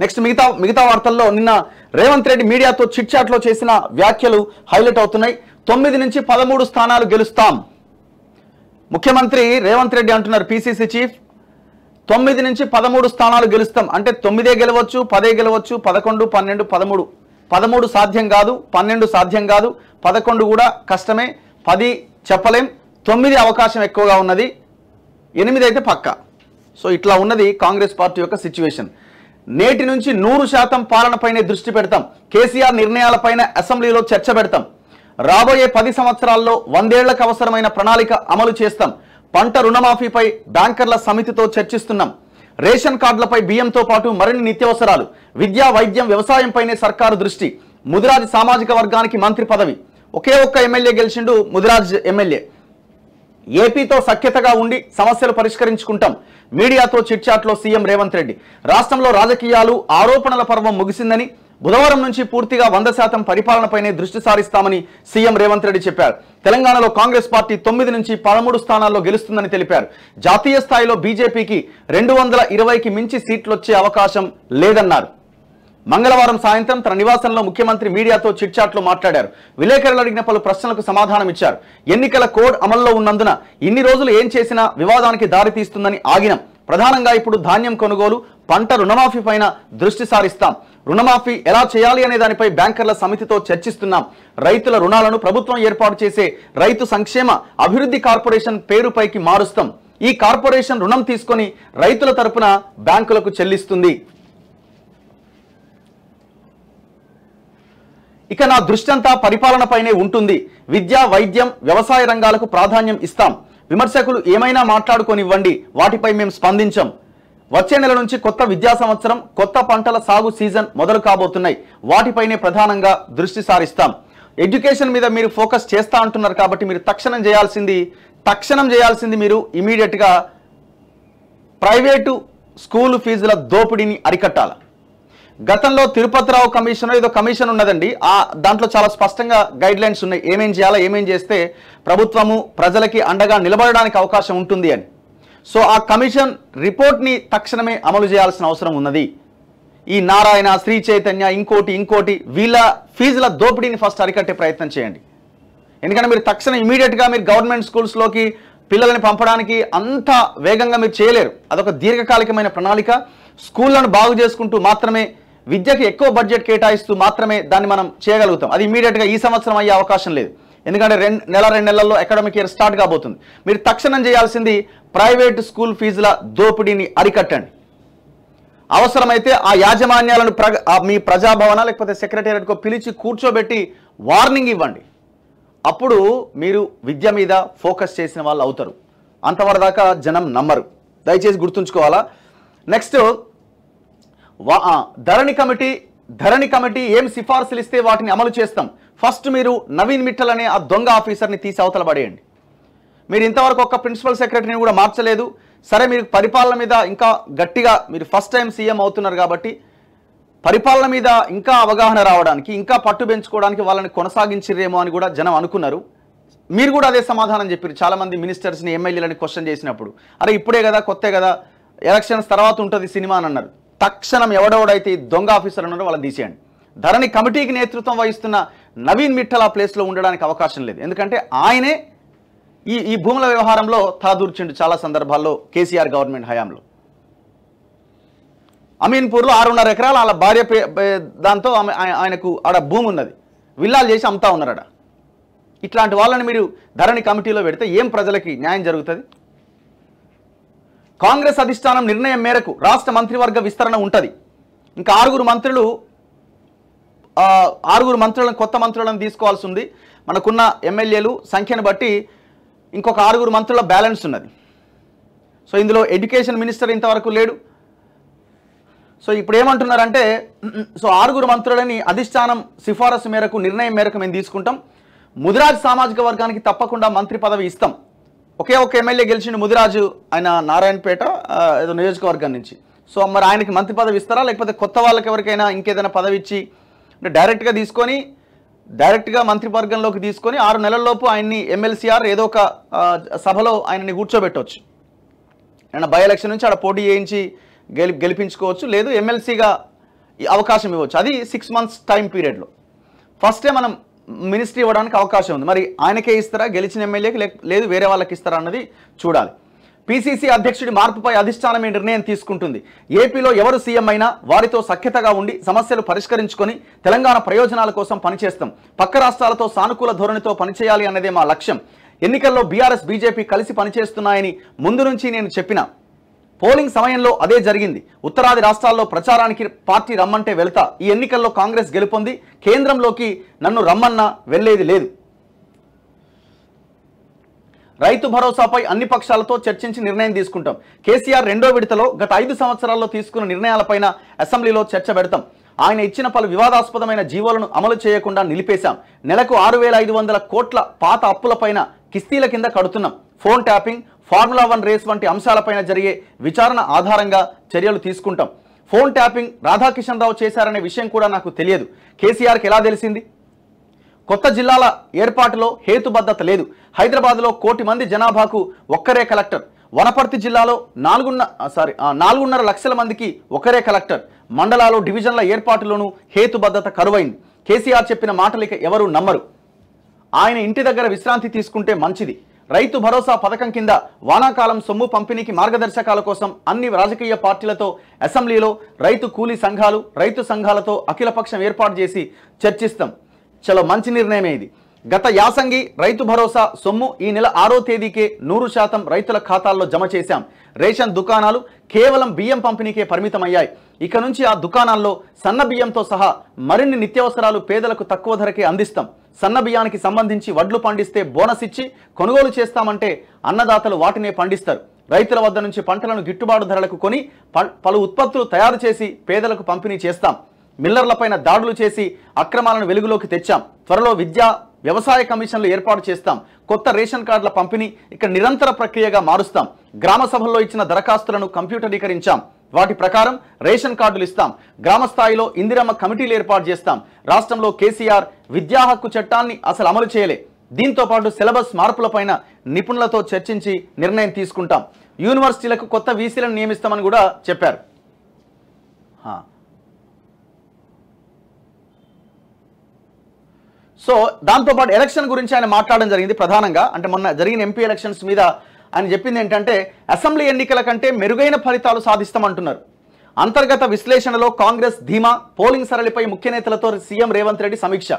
Next మిగతా వార్తల్లో నిన్న రేవంత్ రెడ్డి మీడియాతో చిట్ చాట్లో చేసిన వ్యాఖ్యలు హైలైట్ అవుతున్నాయి. 9 నుంచి 13 స్థానాలు గెలుస్తాం. ముఖ్యమంత్రి రేవంత్ రెడ్డి అంటున్నారు, పీసీసీ చీఫ్ 9 నుంచి 13 స్థానాలు గెలుస్తాం అంటే 9 గెలవచ్చు, 10 గెలవచ్చు, 11, 12, 13. 13 సాధ్యం కాదు, 12 సాధ్యం కాదు, 11 కూడా కష్టమే, 10 చెప్పలేం, 9 అవకాశం ఎక్కువగా ఉన్నది, 8 అయితే పక్కా. సో ఇట్లా ఉన్నది కాంగ్రెస్ పార్టీ యొక్క సిచ్యువేషన్. నేటి నుంచి 100% పాలనపైనే దృష్టి పెడతాం. కేసీఆర్ నిర్ణయాలపైన అసెంబ్లీలో చర్చ పెడతాం. రాబోయే 10 సంవత్సరాల్లో 100 ఏళ్లకు అవసరమైన ప్రణాళిక అమలు చేస్తాం. పంట రుణమాఫీపై బ్యాంకర్ల సమితితో చర్చిస్తున్నాం. రేషన్ కార్డులపై బియ్యంతో పాటు మరిన్ని నిత్యావసరాలు, విద్యా, వైద్యం, వ్యవసాయంపైనే సర్కారు దృష్టి. ముదిరాజ్ సామాజిక వర్గానికి మంత్రి పదవి. ఒకే ఒక్క ఎమ్మెల్యే గెలిచిండు, ముదిరాజ్ ఎమ్మెల్యే. ఏపీతో సఖ్యతగా ఉండి సమస్యలు పరిష్కరించుకుంటాం. మీడియాతో చిట్చాట్లో సీఎం రేవంత్ రెడ్డి. రాష్ట్రంలో రాజకీయాలు, ఆరోపణల పర్వం ముగిసిందని, బుధవారం నుంచి పూర్తిగా 100% పరిపాలనపైనే దృష్టి సారిస్తామని సీఎం రేవంత్ రెడ్డి చెప్పారు. తెలంగాణలో కాంగ్రెస్ పార్టీ 9 నుంచి 13 స్థానాల్లో గెలుస్తుందని తెలిపారు. జాతీయ స్థాయిలో బీజేపీకి 220కి మించి సీట్లు వచ్చే అవకాశం లేదన్నారు. మంగళవారం సాయంత్రం తన నివాసంలో ముఖ్యమంత్రి మీడియాతో చిట్చాట్లో మాట్లాడారు. విలేకరులు అడిగిన పలు ప్రశ్నలకు సమాధానం ఇచ్చారు. ఎన్నికల కోడ్ అమల్లో ఉన్నందున ఇన్ని రోజులు ఏం చేసినా వివాదానికి దారితీస్తుందని ఆగినాం. ప్రధానంగా ఇప్పుడు ధాన్యం కొనుగోలు, పంట రుణమాఫీ పైన దృష్టి సారిస్తాం. రుణమాఫీ ఎలా చేయాలి అనే దానిపై బ్యాంకర్ల సమితితో చర్చిస్తున్నాం. రైతుల రుణాలను ప్రభుత్వం ఏర్పాటు చేసే రైతు సంక్షేమ అభివృద్ధి కార్పొరేషన్ పేరుపైకి మారుస్తాం. ఈ కార్పొరేషన్ రుణం తీసుకొని రైతుల తరపున బ్యాంకులకు చెల్లిస్తుంది. ఇక నా దృష్టంతా పరిపాలనపైనే ఉంటుంది. విద్య, వైద్యం, వ్యవసాయ రంగాలకు ప్రాధాన్యం ఇస్తాం. విమర్శకులు ఏమైనా మాట్లాడుకోనివ్వండి, వాటిపై మేము స్పందించాం. వచ్చే నెల నుంచి కొత్త విద్యా సంవత్సరం, కొత్త పంటల సాగు సీజన్ మొదలు కాబోతున్నాయి. వాటిపైనే ప్రధానంగా దృష్టి సారిస్తాం. ఎడ్యుకేషన్ మీద మీరు ఫోకస్ చేస్తా అంటున్నారు కాబట్టి మీరు తక్షణం చేయాల్సింది మీరు ఇమీడియట్గా ప్రైవేటు స్కూల్ ఫీజుల దోపిడీని అరికట్టాలి. గతంలో తిరుపతిరావు కమిషన్ ఏదో కమిషన్ ఉన్నదండి, దాంట్లో చాలా స్పష్టంగా గైడ్ లైన్స్ ఉన్నాయి, ఏమేం చేయాలా, ఏమేం చేస్తే ప్రభుత్వము ప్రజలకి అండగా నిలబడడానికి అవకాశం ఉంటుంది అని. సో ఆ కమిషన్ రిపోర్ట్ని తక్షణమే అమలు చేయాల్సిన అవసరం ఉన్నది. ఈ నారాయణ, శ్రీ చైతన్య, ఇంకోటి వీళ్ళ ఫీజుల దోపిడీని ఫస్ట్ అరికట్టే ప్రయత్నం చేయండి. ఎందుకంటే మీరు తక్షణం ఇమీడియట్గా మీరు గవర్నమెంట్ స్కూల్స్లోకి పిల్లల్ని పంపడానికి అంత వేగంగా మీరు చేయలేరు. అదొక దీర్ఘకాలికమైన ప్రణాళిక. స్కూళ్లను బాగు చేసుకుంటూ మాత్రమే, విద్యకి ఎక్కువ బడ్జెట్ కేటాయిస్తూ మాత్రమే దాన్ని మనం చేయగలుగుతాం. అది ఇమీడియట్గా ఈ సంవత్సరం అయ్యే అవకాశం లేదు. ఎందుకంటే 2 నెలల్లో అకాడమిక్ ఇయర్ స్టార్ట్ కాబోతుంది. మీరు తక్షణం చేయాల్సింది ప్రైవేట్ స్కూల్ ఫీజుల దోపిడీని అరికట్టండి. అవసరమైతే ఆ యాజమాన్యాలను మీ ప్రజాభవన లేకపోతే సెక్రటేరియట్కో పిలిచి కూర్చోబెట్టి వార్నింగ్ ఇవ్వండి. అప్పుడు మీరు విద్య మీద ఫోకస్ చేసిన వాళ్ళు అవుతారు. అంతవరదాకా జనం నమ్మరు. దయచేసి గుర్తుంచుకోవాలా. నెక్స్ట్ ధరణి కమిటీ ఏం సిఫార్సులు ఇస్తే వాటిని అమలు చేస్తాం. ఫస్ట్ మీరు నవీన్ మిట్టల్ అనే ఆ దొంగ ఆఫీసర్ని తీసి అవతల పడేయండి. మీరు ఇంతవరకు ఒక్క ప్రిన్సిపల్ సెక్రటరీని కూడా మార్చలేదు. సరే, మీరు పరిపాలన మీద ఇంకా గట్టిగా, మీరు ఫస్ట్ టైం సీఎం అవుతున్నారు కాబట్టి పరిపాలన మీద ఇంకా అవగాహన రావడానికి, ఇంకా పట్టు పెంచుకోవడానికి వాళ్ళని కొనసాగించిరేమో అని కూడా జనం అనుకున్నారు. మీరు కూడా అదే సమాధానం చెప్పారు. చాలామంది మినిస్టర్స్ని, ఎమ్మెల్యేలని క్వశ్చన్ చేసినప్పుడు, అరే ఇప్పుడే కదా, కొత్తే కదా, ఎలక్షన్స్ తర్వాత ఉంటుంది సినిమా అని అన్నారు. తక్షణం ఎవడెవడైతే దొంగ ఆఫీసర్ ఉన్నారో వాళ్ళని తీసేయండి. ధరణి కమిటీకి నేతృత్వం వహిస్తున్న నవీన్ మిట్టల్ ఆ ప్లేస్లో ఉండడానికి అవకాశం లేదు. ఎందుకంటే ఆయనే ఈ భూముల వ్యవహారంలో తలదూర్చిండు చాలా సందర్భాల్లో కేసీఆర్ గవర్నమెంట్ హయాంలో. అమీన్పూర్లో 6.5 ఎకరాలు వాళ్ళ భార్య దాంతో ఆయనకు ఆడ భూమి ఉన్నది, విల్లాలు చేసి అమ్ముతా ఉన్నారట. ఇట్లాంటి వాళ్ళని మీరు ధరణి కమిటీలో పెడితే ఏం ప్రజలకి న్యాయం జరుగుతుంది? కాంగ్రెస్ అధిష్టానం నిర్ణయం మేరకు రాష్ట్ర మంత్రివర్గ విస్తరణ ఉంటుంది. ఇంకా 6 మంత్రులను కొత్త మంత్రులను తీసుకోవాల్సి ఉంది. మనకున్న ఎమ్మెల్యేలు సంఖ్యను బట్టి ఇంకొక 6 మంత్రుల బ్యాలెన్స్ ఉన్నది. సో ఇందులో ఎడ్యుకేషన్ మినిస్టర్ ఇంతవరకు లేడు. సో ఇప్పుడు ఏమంటున్నారంటే, 6 మంత్రులని అధిష్టానం సిఫారసు మేరకు, నిర్ణయం మేరకు మేము తీసుకుంటాం. ముదిరాజ్ సామాజిక వర్గానికి తప్పకుండా మంత్రి పదవి ఇస్తాం. ఒకే ఒక ఎమ్మెల్యే గెలిచిండు ముదిరాజు, ఆయన నారాయణపేట ఏదో నియోజకవర్గం నుంచి. సో మరి ఆయనకి మంత్రి పదవి ఇస్తారా, లేకపోతే కొత్త వాళ్ళకి ఎవరికైనా ఇంకేదైనా పదవి ఇచ్చి డైరెక్ట్గా మంత్రివర్గంలోకి తీసుకొని 6 నెలల్లోపు ఆయన్ని ఎమ్మెల్సీఆర్ ఏదో ఒక సభలో ఆయనని కూర్చోబెట్టవచ్చు. ఆయన బై ఎలక్షన్ నుంచి ఆడ పోటీ చేయించి గెలిపించుకోవచ్చు. లేదు, ఎమ్మెల్సీగా ఈ అవకాశం ఇవ్వచ్చు. అది 6 months టైం పీరియడ్లో ఫస్టే మనం మినిస్ట్రీ ఇవ్వడానికి అవకాశం ఉంది. మరి ఆయనకే ఇస్తారా, గెలిచిన ఎమ్మెల్యేకి, లేదు వేరే వాళ్ళకి ఇస్తారా అన్నది చూడాలి. పీసీసీ అధ్యక్షుడి మార్పుపై అధిష్టానమే నిర్ణయం తీసుకుంటుంది. ఏపీలో ఎవరు సీఎం అయినా వారితో సఖ్యతగా ఉండి సమస్యలు పరిష్కరించుకొని తెలంగాణ ప్రయోజనాల కోసం పనిచేస్తాం. పక్క రాష్ట్రాలతో సానుకూల ధోరణితో పనిచేయాలి అన్నదే మా లక్ష్యం. ఎన్నికల్లో బీఆర్ఎస్ బీజేపీ కలిసి పనిచేస్తున్నాయని ముందు నుంచి నేను చెప్పిన. పోలింగ్ సమయంలో అదే జరిగింది. ఉత్తరాది రాష్ట్రాల్లో ప్రచారానికి పార్టీ రమ్మంటే వెళ్తా. ఈ ఎన్నికల్లో కాంగ్రెస్ గెలుపొంది కేంద్రంలోకి నన్ను రమ్మన్నా వెళ్లేది లేదు. రైతు భరోసాపై అన్ని పక్షాలతో చర్చించి నిర్ణయం తీసుకుంటాం. కేసీఆర్ రెండో విడతలో గత 5 సంవత్సరాల్లో తీసుకున్న నిర్ణయాలపైన అసెంబ్లీలో చర్చ పెడతాం. ఆయన ఇచ్చిన పలు వివాదాస్పదమైన జీవోలను అమలు చేయకుండా నిలిపేశాం. నెలకు 6,500 కోట్ల పాత అప్పులపైన కిస్తీల కింద కడుతున్నాం. ఫోన్ ట్యాపింగ్, ఫార్ములా 1 రేస్ వంటి అంశాలపైన జరిగే విచారణ ఆధారంగా చర్యలు తీసుకుంటాం. ఫోన్ ట్యాపింగ్ రాధాకిషన్ రావు చేశారనే విషయం కూడా నాకు తెలియదు. కేసీఆర్కి ఎలా తెలిసింది? కొత్త జిల్లాల ఏర్పాటులో హేతుబద్ధత లేదు. హైదరాబాద్లో 1 కోటి మంది జనాభాకు ఒక్కరే కలెక్టర్. వనపర్తి జిల్లాలో 4.5 లక్షల మందికి ఒకరే కలెక్టర్. మండలాలు డివిజన్ల ఏర్పాటులోనూ హేతుబద్ధత కరువైంది. కేసీఆర్ చెప్పిన మాటలిక ఎవరూ నమ్మరు. ఆయన ఇంటి దగ్గర విశ్రాంతి తీసుకుంటే మంచిది. రైతు భరోసా పథకం కింద వానాకాలం సొమ్ము పంపిణీకి మార్గదర్శకాల కోసం అన్ని రాజకీయ పార్టీలతో అసెంబ్లీలో రైతు కూలీ సంఘాలు, రైతు సంఘాలతో అఖిలపక్షం ఏర్పాటు చేసి చర్చిస్తాం. చలో, మంచి నిర్ణయమే ఇది. గత యాసంగి రైతు భరోసా సొమ్ము ఈ నెల 6వ తేదీకే 100% రైతుల ఖాతాల్లో జమ చేశాం. రేషన్ దుకాణాలు కేవలం బియ్యం పంపిణీకే పరిమితమయ్యాయి. ఇక నుంచి ఆ దుకాణాల్లో సన్న బియ్యంతో సహా మరిన్ని నిత్యావసరాలు పేదలకు తక్కువ ధరకే అందిస్తాం. సన్న బియ్యానికి సంబంధించి వడ్లు పండిస్తే బోనస్ ఇచ్చి కొనుగోలు చేస్తామంటే అన్నదాతలు వాటినే పండిస్తారు. రైతుల వద్ద నుంచి పంటలను గిట్టుబాటు ధరలకు కొని పలు ఉత్పత్తులు తయారు చేసి పేదలకు పంపిణీ చేస్తాం. మిల్లర్లపైన దాడులు చేసి అక్రమాలను వెలుగులోకి తెచ్చాం. త్వరలో విద్యా, వ్యవసాయ కమిషన్లు ఏర్పాటు చేస్తాం. కొత్త రేషన్ కార్డుల పంపిణీ ఇక నిరంతర ప్రక్రియగా మారుస్తాం. గ్రామ సభల్లో ఇచ్చిన దరఖాస్తులను కంప్యూటరీకరించాం. వాటి ప్రకారం రేషన్ కార్డులు ఇస్తాం. గ్రామ స్థాయిలో ఇందిరమ్మ కమిటీలు ఏర్పాటు చేస్తాం. రాష్ట్రంలో కేసీఆర్ విద్యా హక్కు చట్టాన్ని అసలు అమలు చేయలే. దీంతో పాటు సిలబస్ మార్పులపైన నిపుణులతో చర్చించి నిర్ణయం తీసుకుంటాం. యూనివర్సిటీలకు కొత్త వీసీలను నియమిస్తామని కూడా చెప్పారు. సో దాంతోపాటు ఎలక్షన్ గురించి ఆయన మాట్లాడడం జరిగింది. ప్రధానంగా అంటే మొన్న జరిగిన ఎంపీ ఎలక్షన్స్ మీద ఆయన చెప్పింది ఏంటంటే, అసెంబ్లీ ఎన్నికల కంటే మెరుగైన ఫలితాలు సాధిస్తామంటున్నారు. అంతర్గత విశ్లేషణలో కాంగ్రెస్ ధీమా. పోలింగ్ సరళిపై ముఖ్య నేతలతో సీఎం రేవంత్ రెడ్డి సమీక్ష.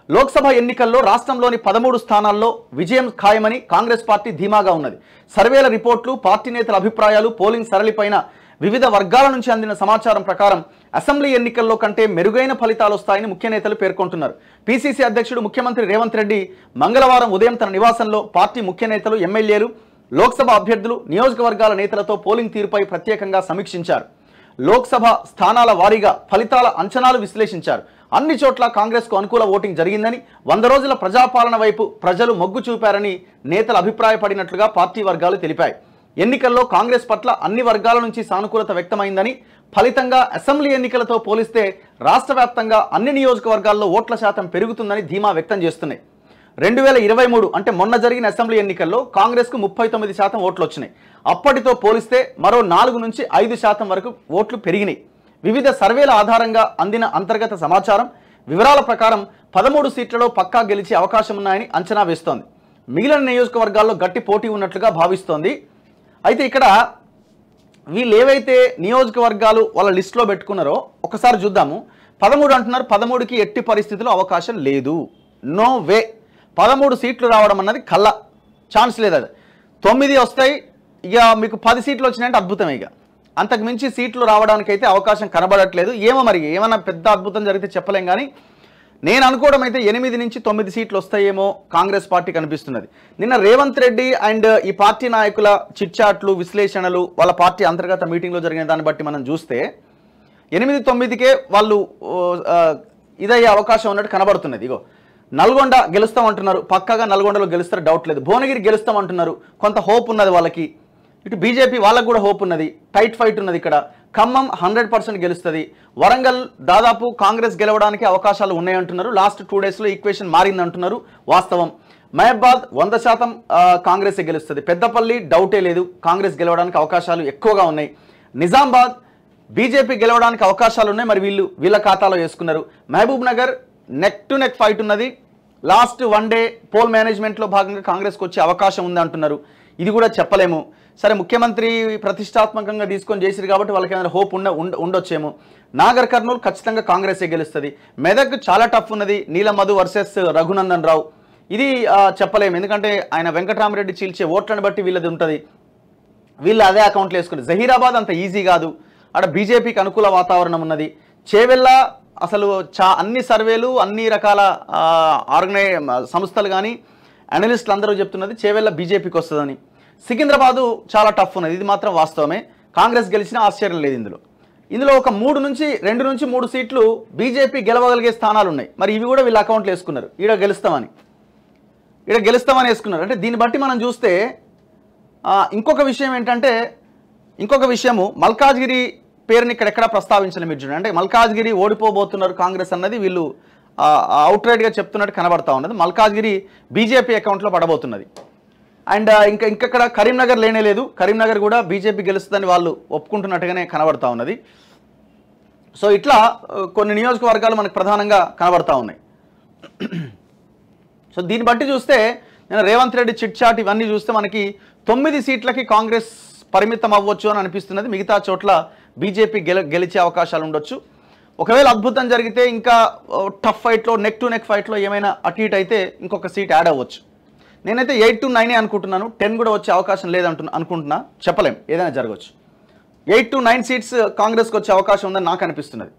లోక్సభ ఎన్నికల్లో రాష్ట్రంలోని 13 స్థానాల్లో విజయం ఖాయమని కాంగ్రెస్ పార్టీ ధీమాగా ఉన్నది. సర్వేల రిపోర్ట్లు, పార్టీ నేతల అభిప్రాయాలు, పోలింగ్ సరళిపైన వివిధ వర్గాల నుంచి అందిన సమాచారం ప్రకారం అసెంబ్లీ ఎన్నికల్లో కంటే మెరుగైన ఫలితాలు వస్తాయని ముఖ్య నేతలు పేర్కొంటున్నారు. పీసీసీ అధ్యక్షుడు ముఖ్యమంత్రి రేవంత్ రెడ్డి మంగళవారం ఉదయం తన నివాసంలో పార్టీ ముఖ్య నేతలు, ఎమ్మెల్యేలు, లోక్సభ అభ్యర్థులు, నియోజకవర్గాల నేతలతో పోలింగ్ తీరుపై ప్రత్యేకంగా సమీక్షించారు. లోక్సభ స్థానాల వారీగా ఫలితాల అంచనాలు విశ్లేషించారు. అన్ని చోట్ల కాంగ్రెస్కు అనుకూల ఓటింగ్ జరిగిందని, 100 రోజుల ప్రజాపాలన వైపు ప్రజలు మొగ్గు చూపారని నేతలు అభిప్రాయపడినట్లుగా పార్టీ వర్గాలు తెలిపాయి. ఎన్నికల్లో కాంగ్రెస్ పట్ల అన్ని వర్గాల నుంచి సానుకూలత వ్యక్తమైందని, ఫలితంగా అసెంబ్లీ ఎన్నికలతో పోలిస్తే రాష్ట్ర వ్యాప్తంగా అన్ని నియోజకవర్గాల్లో ఓట్ల శాతం పెరుగుతుందని ధీమా వ్యక్తం చేస్తున్నాయి. 2023 అంటే మొన్న జరిగిన అసెంబ్లీ ఎన్నికల్లో కాంగ్రెస్కు 39% ఓట్లు వచ్చినాయి. అప్పటితో పోలిస్తే మరో 4 నుంచి 5% వరకు ఓట్లు పెరిగినాయి. వివిధ సర్వేల ఆధారంగా అందిన అంతర్గత సమాచారం వివరాల ప్రకారం 13 సీట్లలో పక్కా గెలిచే అవకాశం ఉన్నాయని అంచనా వేస్తోంది. మిగిలిన నియోజకవర్గాల్లో గట్టి పోటీ ఉన్నట్లుగా భావిస్తోంది. అయితే ఇక్కడ వీళ్ళు ఏవైతే నియోజకవర్గాలు వాళ్ళ లిస్టులో పెట్టుకున్నారో ఒకసారి చూద్దాము. 13 అంటున్నారు. 13కి ఎట్టి పరిస్థితుల్లో అవకాశం లేదు. No way. 13 సీట్లు రావడం అన్నది కల్లా ఛాన్స్ లేదు. అది 9 వస్తాయి. ఇక మీకు 10 సీట్లు వచ్చినాయంటే అద్భుతమే. ఇక అంతకు మించి సీట్లు రావడానికైతే అవకాశం కనబడట్లేదు. ఏమో మరి ఏమన్నా పెద్ద అద్భుతం జరిగితే చెప్పలేం. కానీ నేను అనుకోవడం అయితే 8 నుంచి 9 సీట్లు వస్తాయేమో కాంగ్రెస్ పార్టీ కనిపిస్తున్నది. నిన్న రేవంత్ రెడ్డి అండ్ ఈ పార్టీ నాయకుల చిట్చాట్లు, విశ్లేషణలు, వాళ్ళ పార్టీ అంతర్గత మీటింగ్లో జరిగిన దాన్ని బట్టి మనం చూస్తే 8-9కే వాళ్ళు ఇదయ్యే అవకాశం ఉన్నట్టు కనబడుతున్నది. ఇగో నల్గొండ గెలుస్తామంటున్నారు. పక్కాగా నల్గొండలో గెలుస్తారు, డౌట్ లేదు. భువనగిరి గెలుస్తామంటున్నారు. కొంత హోప్ ఉన్నది వాళ్ళకి. ఇటు బీజేపీ వాళ్ళకు కూడా హోప్ ఉన్నది. టైట్ ఫైట్ ఉన్నది ఇక్కడ. ఖమ్మం 100% గెలుస్తుంది. వరంగల్ దాదాపు కాంగ్రెస్ గెలవడానికి అవకాశాలు ఉన్నాయంటున్నారు. లాస్ట్ 2 డేస్లో ఈక్వేషన్ మారిందంటున్నారు. వాస్తవం. మహబాద్ 100% కాంగ్రెసే గెలుస్తుంది. పెద్దపల్లి డౌటే లేదు, కాంగ్రెస్ గెలవడానికి అవకాశాలు ఎక్కువగా ఉన్నాయి. నిజామాబాద్ బీజేపీ గెలవడానికి అవకాశాలు ఉన్నాయి. మరి వీళ్ళ ఖాతాలో వేసుకున్నారు. Mahabubnagar neck to neck fight ఉన్నది. లాస్ట్ 1 డే పోల్ మేనేజ్మెంట్లో భాగంగా కాంగ్రెస్కి వచ్చే అవకాశం ఉంది అంటున్నారు. ఇది కూడా చెప్పలేము. సరే, ముఖ్యమంత్రి ప్రతిష్టాత్మకంగా తీసుకొని చేసిరు కాబట్టి వాళ్ళకి ఏమైనా హోప్ ఉండొచ్చేమో. నాగర్ కర్నూలు ఖచ్చితంగా కాంగ్రెసే గెలుస్తుంది. మెదక్ చాలా టఫ్ ఉన్నది. నీలమధు వర్సెస్ రఘునందన్ రావు. ఇది చెప్పలేము, ఎందుకంటే ఆయన వెంకటరామరెడ్డి చీల్చే ఓట్లను బట్టి వీళ్ళది ఉంటుంది. వీళ్ళు అదే అకౌంట్లో వేసుకుంటారు. జహీరాబాద్ అంత ఈజీ కాదు, అక్కడ బీజేపీకి అనుకూల వాతావరణం ఉన్నది. చేవెళ్ళ అసలు అన్ని సర్వేలు అన్ని రకాల సంస్థలు కానీ అనలిస్టులు అందరూ చెప్తున్నది చేవెళ్ళ బీజేపీకి వస్తుందని. సికింద్రాబాదు చాలా టఫ్ ఉన్నది, ఇది మాత్రం వాస్తవమే. కాంగ్రెస్ గెలిచినా ఆశ్చర్యం లేదు. ఇందులో ఒక 2 నుంచి 3 సీట్లు బీజేపీ గెలవగలిగే స్థానాలు ఉన్నాయి. మరి ఇవి కూడా వీళ్ళ అకౌంట్లో వేసుకున్నారు. ఈడ గెలుస్తామని వేసుకున్నారు. అంటే దీన్ని బట్టి మనం చూస్తే ఇంకొక విషయం ఏంటంటే, మల్కాజ్గిరి పేరుని ఇక్కడెక్కడ ప్రస్తావించలే మీరు చూడండి. అంటే మల్కాజ్గిరి ఓడిపోబోతున్నారు కాంగ్రెస్ అన్నది వీళ్ళు అవుట్రైట్గా చెప్తున్నట్టు కనబడతా ఉన్నది. మల్కాజ్గిరి బీజేపీ అకౌంట్లో పడబోతున్నది. అండ్ ఇంకక్కడ కరీంనగర్ లేనే లేదు. కరీంనగర్ కూడా బీజేపీ గెలుస్తుందని వాళ్ళు ఒప్పుకుంటున్నట్టుగానే కనబడతా ఉన్నది. సో ఇట్లా కొన్ని నియోజకవర్గాలు మనకు ప్రధానంగా కనబడతా ఉన్నాయి. సో దీన్ని బట్టి చూస్తే నేను రేవంత్ రెడ్డి చిట్ చాట్ ఇవన్నీ చూస్తే మనకి 9 సీట్లకి కాంగ్రెస్ పరిమితం అవ్వచ్చు అని అనిపిస్తున్నది. మిగతా చోట్ల బీజేపీ గెలిచే అవకాశాలు ఉండొచ్చు. ఒకవేళ అద్భుతం జరిగితే ఇంకా టఫ్ ఫైట్లో నెక్ టు నెక్ ఫైట్లో ఏమైనా అటు ఇటు అయితే ఇంకొక సీట్ యాడ్ అవ్వచ్చు. నేనైతే 8 to 9 అనుకుంటున్నాను. 10 కూడా వచ్చే అవకాశం అనుకుంటున్నా. చెప్పలేం, ఏదైనా జరగవచ్చు. 8 to 9 సీట్స్ కాంగ్రెస్కి వచ్చే అవకాశం ఉందని నాకు అనిపిస్తున్నది.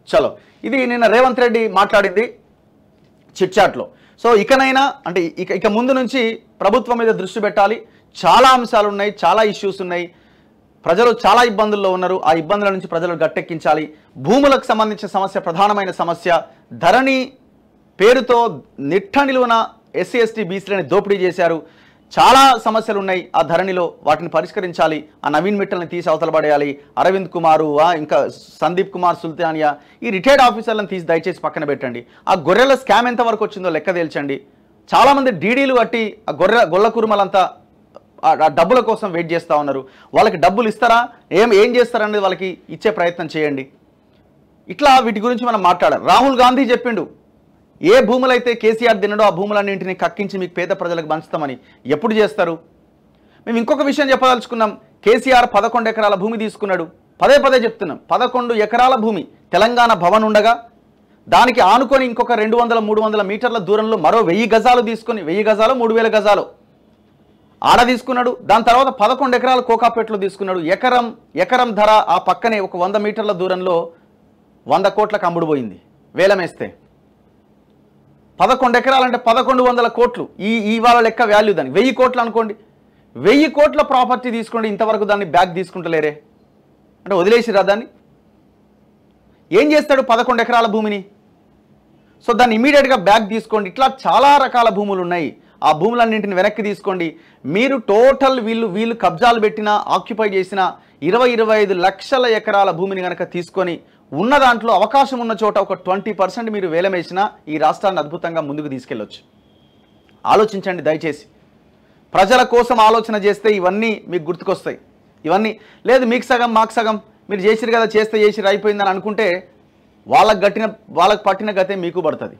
చలో, ఇది నిన్న రేవంత్ రెడ్డి మాట్లాడింది చిట్ చాట్లో. సో ఇకనైనా అంటే ఇక ముందు నుంచి ప్రభుత్వం మీద దృష్టి పెట్టాలి. చాలా అంశాలు ఉన్నాయి, చాలా ఇష్యూస్ ఉన్నాయి. ప్రజలు చాలా ఇబ్బందుల్లో ఉన్నారు. ఆ ఇబ్బందుల నుంచి ప్రజలు గట్టెక్కించాలి. భూములకు సంబంధించిన సమస్య ప్రధానమైన సమస్య. ధరణి పేరుతో నిట్ట నిలువున ఎస్సీ ఎస్టీ బీసీలని దోపిడీ చేశారు. చాలా సమస్యలు ఉన్నాయి ఆ ధరణిలో, వాటిని పరిష్కరించాలి. ఆ నవీన్ మిట్టల్ని తీసి అవతల పడేయాలి. అరవింద్ కుమారు, ఇంకా సందీప్ కుమార్ సుల్తానియా, ఈ రిటైర్డ్ ఆఫీసర్లను తీసి దయచేసి పక్కన పెట్టండి. ఆ గొర్రెల స్కామ్ ఎంతవరకు వచ్చిందో లెక్క తేల్చండి. చాలామంది డీడీలు కట్టి ఆ గొల్ల కురుమలంతా ఆ డబ్బుల కోసం వెయిట్ చేస్తూ ఉన్నారు. వాళ్ళకి డబ్బులు ఇస్తారా, ఏం చేస్తారనేది వాళ్ళకి ఇచ్చే ప్రయత్నం చేయండి. ఇట్లా వీటి గురించి మనం మాట్లాడాలి. రాహుల్ గాంధీ చెప్పిండు, ఏ భూములైతే కేసీఆర్ తినడో ఆ భూములన్నింటినీ కక్కించి మీకు పేద ప్రజలకు పంచుతామని. ఎప్పుడు చేస్తారు? మేము ఇంకొక విషయం చెప్పదలుచుకున్నాం. కేసీఆర్ 11 ఎకరాల భూమి తీసుకున్నాడు. పదే చెప్తున్నాం, 11 ఎకరాల భూమి తెలంగాణ భవన్ ఉండగా దానికి ఆనుకొని ఇంకొక 200-300 మీటర్ల దూరంలో మరో 1000 గజాలు తీసుకొని, 1000 గజాలు 3000 గజాలు ఆడ తీసుకున్నాడు. దాని తర్వాత 11 ఎకరాల కోకాపేటలో తీసుకున్నాడు. ఎకరం ధర ఆ పక్కనే ఒక 100 మీటర్ల దూరంలో 100 కోట్లకు అమ్ముడుపోయింది వేలమేస్తే. 11 ఎకరాలంటే 1100 కోట్లు. ఇవాళ లెక్క వాల్యూ దానికి 1000 కోట్లు అనుకోండి. 1000 కోట్ల ప్రాపర్టీ తీసుకోండి, ఇంతవరకు దాన్ని బ్యాక్ తీసుకుంటలేరే. అంటే వదిలేసిరా దాన్ని? ఏం చేస్తాడు 11 ఎకరాల భూమిని? సో దాన్ని ఇమీడియట్గా బ్యాక్ తీసుకోండి. ఇట్లా చాలా రకాల భూములు ఉన్నాయి. ఆ భూములన్నింటిని వెనక్కి తీసుకోండి. మీరు టోటల్ వీళ్ళు కబ్జాలు పెట్టిన, ఆక్యుపై చేసిన 20-25 లక్షల ఎకరాల భూమిని కనుక తీసుకొని ఉన్న దాంట్లో అవకాశం ఉన్న చోట ఒక 20% మీరు వేలమేసినా ఈ రాష్ట్రాన్ని అద్భుతంగా ముందుకు తీసుకెళ్ళొచ్చు. ఆలోచించండి దయచేసి. ప్రజల కోసం ఆలోచన చేస్తే ఇవన్నీ మీకు గుర్తుకొస్తాయి. ఇవన్నీ లేదు మీకు సగం మాకు సగం, మీరు చేసిరు కదా చేసిరు అయిపోయిందని అనుకుంటే వాళ్ళకు పట్టిన గతే మీకు పడుతుంది.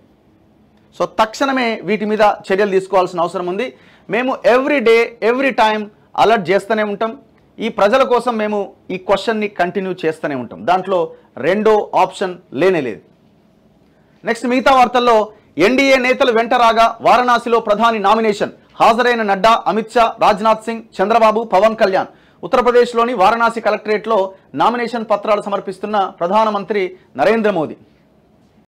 సో తక్షణమే వీటి మీద చర్యలు తీసుకోవాల్సిన అవసరం ఉంది. మేము every day every time alert చేస్తూనే ఉంటాం. ఈ ప్రజల కోసం మేము ఈ క్వశ్చన్ని కంటిన్యూ చేస్తూనే ఉంటాం. దాంట్లో రెండో ఆప్షన్ లేనేలేదు. నెక్స్ట్ మిగతా వార్తల్లో ఎన్డీఏ నేతలు వెంట రాగా వారణాసిలో ప్రధాని నామినేషన్. హాజరైన నడ్డా, అమిత్ షా, రాజ్నాథ్ సింగ్, చంద్రబాబు, పవన్ కళ్యాణ్. ఉత్తరప్రదేశ్లోని వారణాసి కలెక్టరేట్లో నామినేషన్ పత్రాలు సమర్పిస్తున్న ప్రధానమంత్రి నరేంద్ర మోదీ.